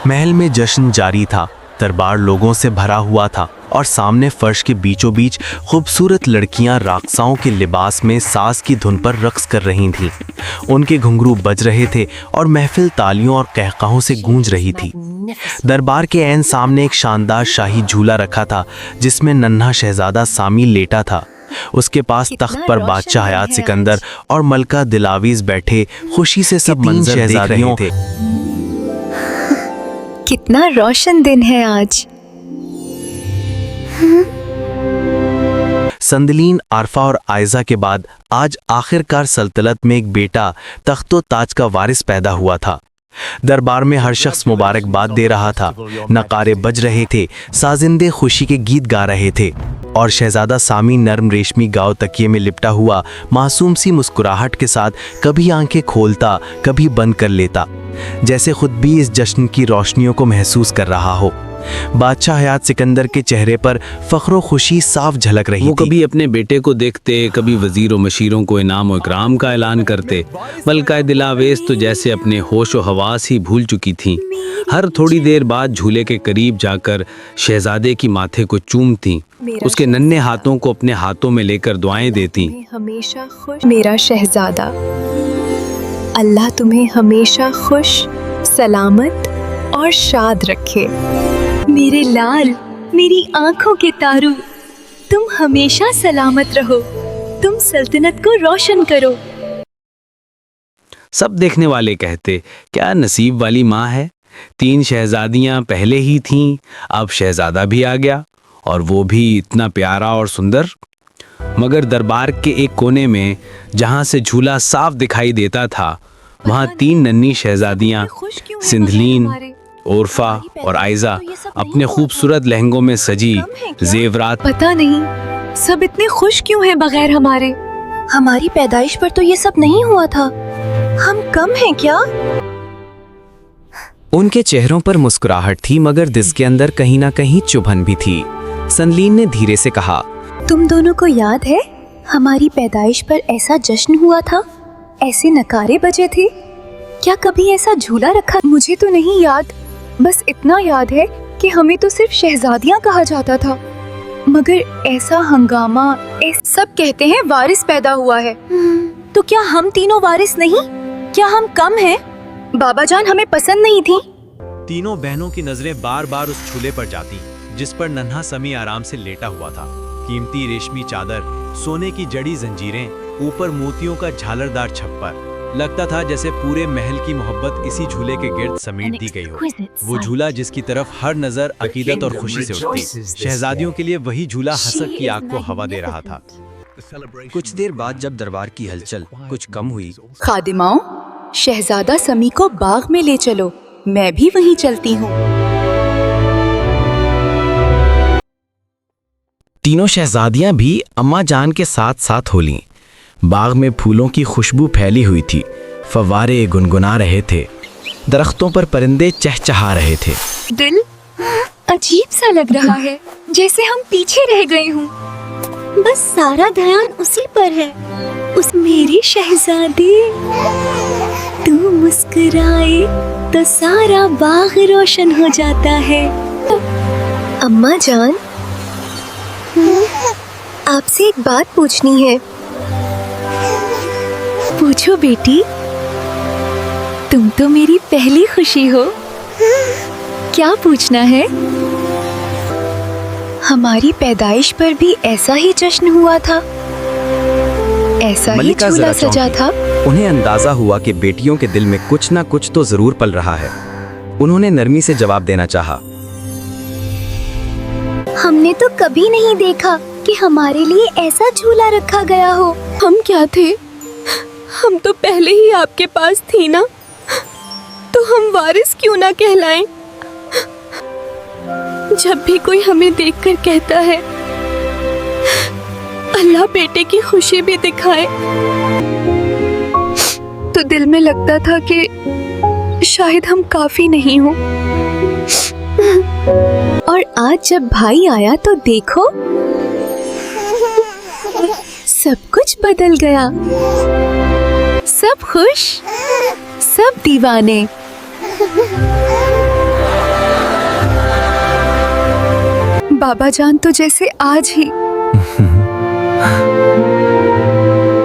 महल में जश्न जारी था। दरबार लोगों से भरा हुआ था और सामने फर्श के बीचों बीच खूबसूरत लड़कियां राक्साओं के लिबास में साज की धुन पर रक्स कर रही थीं। उनके घुंघरू बज रहे थे और महफिल तालियों और कहकाहों से गूंज रही थी। दरबार के ऐन सामने एक शानदार शाही झूला रखा था जिसमें नन्हा शहजादा सामी लेटा था। उसके पास तख्त पर बादशाह हयात सिकंदर और मलका दिलावीज बैठे खुशी से सब मंजर देख रहे थे। कितना रोशन दिन है आज। संदलीन, आरफा और आयजा के बाद आज आखिरकार सल्तनत में एक बेटा तख्तो ताज का वारिस पैदा हुआ था। दरबार में हर शख्स मुबारकबाद दे रहा था। नकारे बज रहे थे, साजिंदे खुशी के गीत गा रहे थे और शहजादा सामी नर्म रेशमी गाव तकिए में लिपटा हुआ मासूम सी मुस्कुराहट के साथ कभी आंखें खोलता कभी बंद कर लेता, जैसे खुद भी इस जश्न की रोशनियों को महसूस कर रहा हो। बादशाह हयात सिकंदर के चेहरे पर फख्र खुशी साफ झलक रही थी। वो कभी अपने बेटे को देखते, कभी वजीरों मशीरों को इनाम और इकराम का ऐलान करते। मलका दिलावेज तो जैसे अपने होश व हवास ही भूल चुकी थीं। हर थोड़ी देर बाद झूले के करीब जाकर शहजादे की माथे को चूमती, उसके नन्हे हाथों को अपने हाथों में लेकर दुआएं देती। हमेशा खुश मेरा शहजादा, अल्लाह तुम्हें हमेशा खुश, सलामत और शाद रखे। मेरे लाल, मेरी आंखों के तारू, तुम हमेशा सलामत रहो, तुम सल्तनत को रोशन करो। सब देखने वाले कहते, क्या नसीब वाली माँ है। 3 शहजादियां पहले ही थीं, अब शहजादा भी आ गया और वो भी इतना प्यारा और सुंदर। मगर दरबार के एक कोने में जहां से झूला साफ दिखाई देता था, वहां 3 नन्ही शहजादियां सिंधलीन, ओरफा और आयजा अपने खूबसूरत लहंगों में सजी जेवरात। पता नहीं सब इतने खुश क्यों हैं बगैर हमारे। हमारी पैदाइश पर तो ये सब नहीं हुआ था। हम कम हैं क्या? उनके चेहरों पर मुस्कुराहट थी मगर दिल के अंदर कहीं ना कहीं चुभन भी थी। संदलीन ने धीरे से कहा, तुम दोनों को याद है हमारी पैदाइश पर ऐसा जश्न हुआ था, ऐसे नकारे बजे थे? क्या कभी ऐसा झूला रखा? मुझे तो नहीं याद, बस इतना याद है कि हमें तो सिर्फ शहजादियां कहा जाता था। मगर ऐसा हंगामा, सब कहते हैं वारिस पैदा हुआ है। तो क्या हम तीनों वारिस नहीं? क्या हम कम हैं? बाबा जान हमें पसंद नहीं थी। तीनों बहनों की नजरें बार बार उस झूले पर जाती जिस पर नन्हा समी आराम से लेटा हुआ था। कीमती रेशमी चादर, सोने की जड़ी जंजीरें, ऊपर मोतियों का झालरदार छप्पर। लगता था जैसे पूरे महल की मोहब्बत इसी झूले के गिर्द समेट दी गई हो। वो झूला जिसकी तरफ हर नजर अकीदत और खुशी से उठती, शहजादियों के लिए वही झूला हसक की आग को हवा दे रहा था। कुछ देर बाद जब दरबार की हलचल कुछ कम हुई, खादिमाओं, शहजादा समी को बाग में ले चलो, मैं भी वहीं चलती हूँ। तीनों शहजादियां भी अम्मा जान के साथ साथ हो लीं। बाग में फूलों की खुशबू फैली हुई थी, फव्वारे गुनगुना रहे थे, दरख्तों पर परिंदे चहचहा रहे थे। दिल अजीब सा लग रहा है, जैसे हम पीछे रह गए हूँ। बस सारा ध्यान उसी पर है, उस मेरी शहजादी। तू मुस्कुराए तो सारा बाग रोशन हो जाता है। अम्मा जान, आपसे एक बात पूछनी है। पूछो बेटी, तुम तो मेरी पहली खुशी हो। क्या पूछना है? हमारी पैदाइश पर भी ऐसा ही जश्न हुआ था, ऐसा ही झूला सजा था। उन्हें अंदाजा हुआ कि बेटियों के दिल में कुछ ना कुछ तो जरूर पल रहा है। उन्होंने नरमी से जवाब देना चाहा, हमने तो कभी नहीं देखा कि हमारे लिए ऐसा झूला रखा गया हो। हम क्या थे? हम तो पहले ही आपके पास थी ना, तो हम वारिस क्यों ना कहलाएं? जब भी कोई हमें देखकर कहता है अल्लाह बेटे की खुशी भी दिखाए, तो दिल में लगता था कि शायद हम काफी नहीं हो। और आज जब भाई आया तो देखो, सब कुछ बदल गया। सब खुश, सब दीवाने। बाबा जान तो जैसे आज ही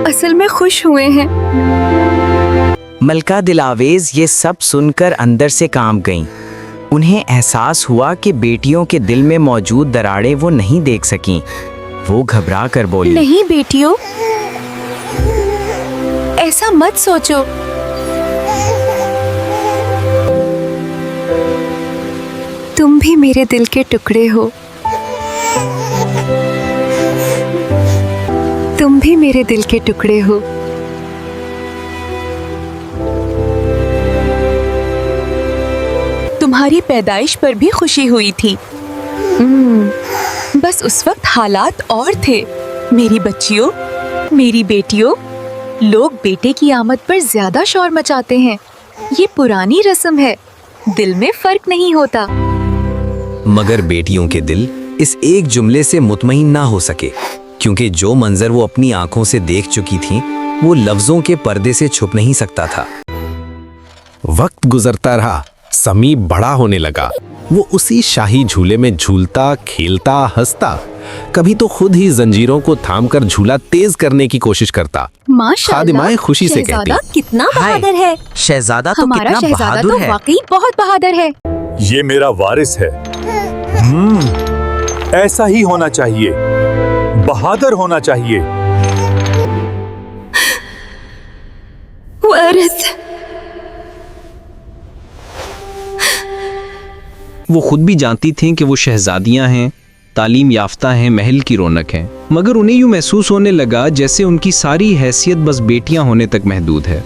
असल में खुश हुए हैं। मलका दिलावेज ये सब सुनकर अंदर से कांप गईं। उन्हें एहसास हुआ कि बेटियों के दिल में मौजूद दरारें वो नहीं देख सकीं। वो घबरा कर बोली, नहीं बेटियों, ऐसा मत सोचो। तुम भी मेरे दिल के टुकड़े हो। तुम भी मेरे दिल के टुकड़े हो। तुम्हारी पैदाइश पर भी खुशी हुई थी। बस उस वक्त हालात और थे। मेरी बच्चियों, मेरी बेटियों, लोग बेटे की आमद पर ज्यादा शोर मचाते हैं। ये पुरानी रस्म है, दिल में फर्क नहीं होता। मगर बेटियों के दिल इस एक जुमले से मुतमईन ना हो सके, क्योंकि जो मंजर वो अपनी आंखों से देख चुकी थीं, वो लफ्जों के पर्दे से छुप नहीं सकता था। वक्त गुजरता रहा, समी बड़ा होने लगा। वो उसी शाही झूले में झूलता, खेलता, हंसता। कभी तो खुद ही जंजीरों को थामकर झूला तेज करने की कोशिश करता। माशाअल्लाह, खादिमाएं खुशी से शहजादा कहती, कितना बहादुर है। शहजादा तो हमारा कितना शहजादा बहादुर तो है। वाकई बहुत बहादुर है। ये मेरा वारिस है। ऐसा ही होना चाहिए, बहादुर होना चाहिए। वारिस, वो खुद भी जानती थीं कि वो शहजादियां हैं, तालीम याफ्ता हैं, महल की रौनक हैं, मगर उन्हें यूं महसूस होने लगा जैसे उनकी सारी हैसियत बस बेटियां होने तक महदूद है।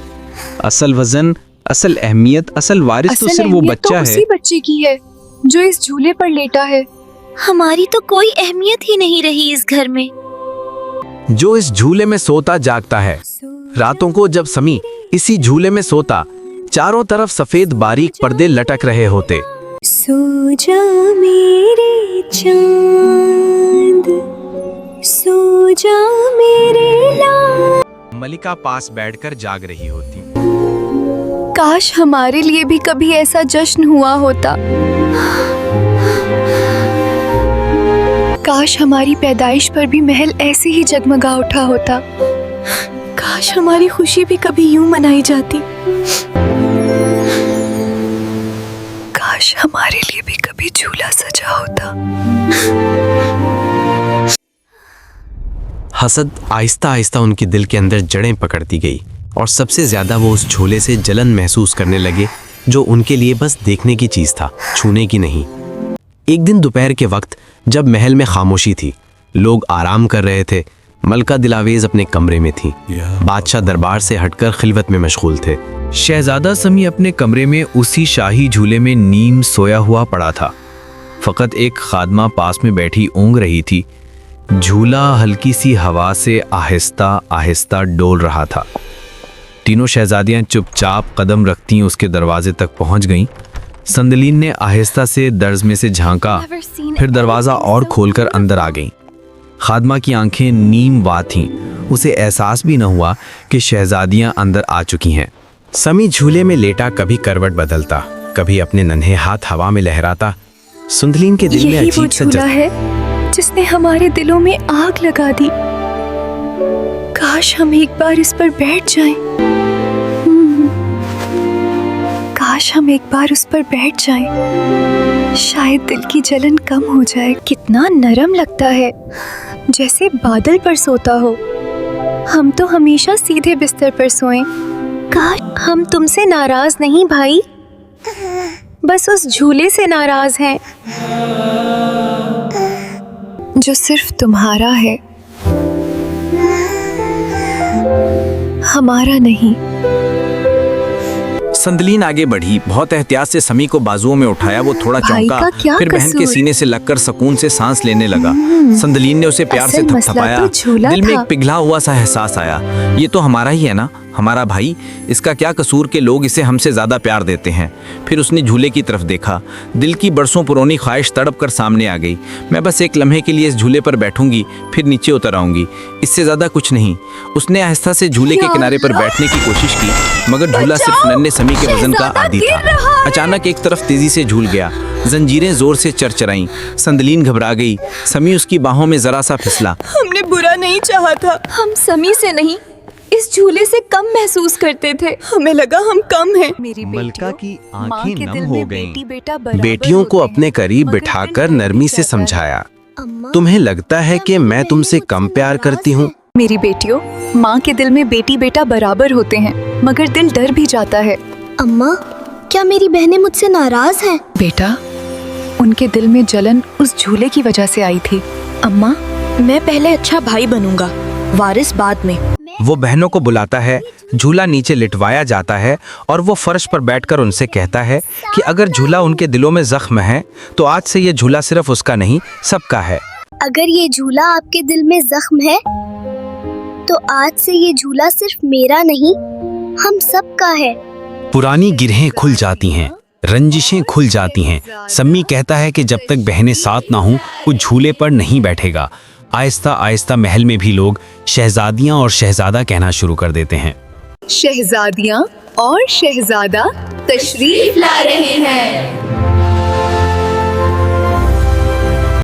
असल वजन, असल अहमियत, असल वारिस तो असल सिर्फ वो अहमियत बच्चा तो है। उसी बच्चे की है जो इस झूले पर लेटा है। हमारी तो कोई अहमियत ही नहीं रही इस घर में। जो इस झूले में सोता जागता है। रातों को जब समी इसी झूले में सोता, चारों तरफ सफेद बारीक पर्दे लटक रहे होते। सो जा मेरे चांद, सो जा मेरे लाल। मलिका पास बैठकर जाग रही होती। काश हमारे लिए भी कभी ऐसा जश्न हुआ होता। काश हमारी पैदाइश पर भी महल ऐसे ही जगमगा उठा होता। काश हमारी खुशी भी कभी यूं मनाई जाती। काश हमारे लिए भी कभी झूला सजा होता। हसद आहिस्ता आहिस्ता उनके दिल के अंदर जड़ें पकड़ती गई और सबसे ज्यादा वो उस झूले से जलन महसूस करने लगे जो उनके लिए बस देखने की चीज था, छूने की नहीं। एक दिन दोपहर के वक्त जब महल में खामोशी थी, लोग आराम कर रहे थे, मलका दिलावेज अपने कमरे में थी। बादशाह दरबार से हटकर खिलवत में मशगूल थे। शहजादा समी अपने कमरे में उसी शाही झूले में नीम सोया हुआ पड़ा था। फकत एक खादमा पास में बैठी ऊँग रही थी। झूला हल्की सी हवा से आहिस्ता आहिस्ता डोल रहा था। तीनों शहजादियां चुपचाप कदम रखती उसके दरवाजे तक पहुंच गईं। संदलीन ने आहिस्ता से दर्ज में से झांका, फिर दरवाजा और खोलकर अंदर आ गईं। खादमा की आंखें नीम वाह थीं। उसे एहसास भी न हुआ कि शहजादियां अंदर आ चुकी हैं। समी झूले में लेटा कभी करवट बदलता, कभी अपने नन्हे हाथ हवा में लहराता। सुंदलीन के दिल में यही वो अजीब सा झूला है जिसने हमारे दिलों में आग लगा दी। काश हम एक बार इस पर बैठ जाएं। काश हम एक बार उस पर बैठ जाएं। शायद दिल की जलन कम हो जाए। कितना नरम लगता है, जैसे बादल पर सोता हो। हम तो हमेशा सीधे बिस्तर पर सोएं। काश हम तुमसे नाराज नहीं भाई, बस उस झूले से नाराज हैं जो सिर्फ तुम्हारा है, हमारा नहीं। संदलीन आगे बढ़ी, बहुत एहतियात से समी को बाजुओं में उठाया। वो थोड़ा भाई चौंका, का क्या फिर बहन के कसूर? सीने से लगकर सुकून से सांस लेने लगा। संदलीन ने उसे प्यार से असल मसला थपथपाया। तो झूला दिल में था। एक पिघला हुआ सा एहसास आया, ये तो हमारा ही है ना, हमारा भाई। इसका क्या कसूर कि लोग इसे हमसे ज्यादा प्यार देते हैं। फिर उसने झूले की तरफ देखा। दिल की बरसों पुरानी ख्वाहिश तड़प कर सामने आ गई। मैं बस एक लम्हे के लिए इस झूले पर बैठूंगी, फिर नीचे उतर आऊंगी, इससे ज्यादा कुछ नहीं। उसने आहिस्ता से झूले के किनारे पर बैठने की कोशिश की, मगर झूला सिर्फ नन्हे समी सम्मी के वजन का आदी था। अचानक एक तरफ तेजी से झूल गया, जंजीरें जोर से चरचराईं, संदलीन घबरा गई। सम्मी उसकी बाहों में जरा सा फिसला। हमने बुरा नहीं चाहा था, हम समी से नहीं इस झूले से कम महसूस करते थे। हमें लगा हम कम हैं। मेरी मलका की माँ आंखें के नम दिल हो में गईं। बेटी बेटा बराबर बेटियों को होते अपने हैं, करीब मगर बिठाकर दिल नरमी से टूट जाता है। समझाया, तुम्हें लगता है कि मैं तुमसे कम प्यार करती हूँ? मेरी बेटियों, माँ के दिल में बेटी बेटा बराबर होते हैं, मगर दिल डर भी जाता है। अम्मा, क्या मेरी बहनें मुझसे नाराज हैं? बेटा, उनके दिल में जलन उस झूले की वजह से आई थी। अम्मा, मैं पहले अच्छा भाई बनूंगा, वारिस बाद में। वो बहनों को बुलाता है, झूला नीचे लिटवाया जाता है और वो फर्श पर बैठकर उनसे कहता है कि अगर झूला उनके दिलों में जख्म है तो आज से ये झूला सिर्फ उसका नहीं, सबका है। अगर ये झूला आपके दिल में जख्म है तो आज से ये झूला सिर्फ मेरा नहीं, हम सबका है। पुरानी गिरहें खुल जाती हैं, रंजिशें खुल जाती हैं। सम्मी कहता है कि जब तक बहनें साथ ना हों वो झूले पर नहीं बैठेगा। आहिस्ता आहिस्ता महल में भी लोग शहजादियां और शहजादा कहना शुरू कर देते हैं। शहजादियाँ और शहजादा तशरीफ ला रहे हैं।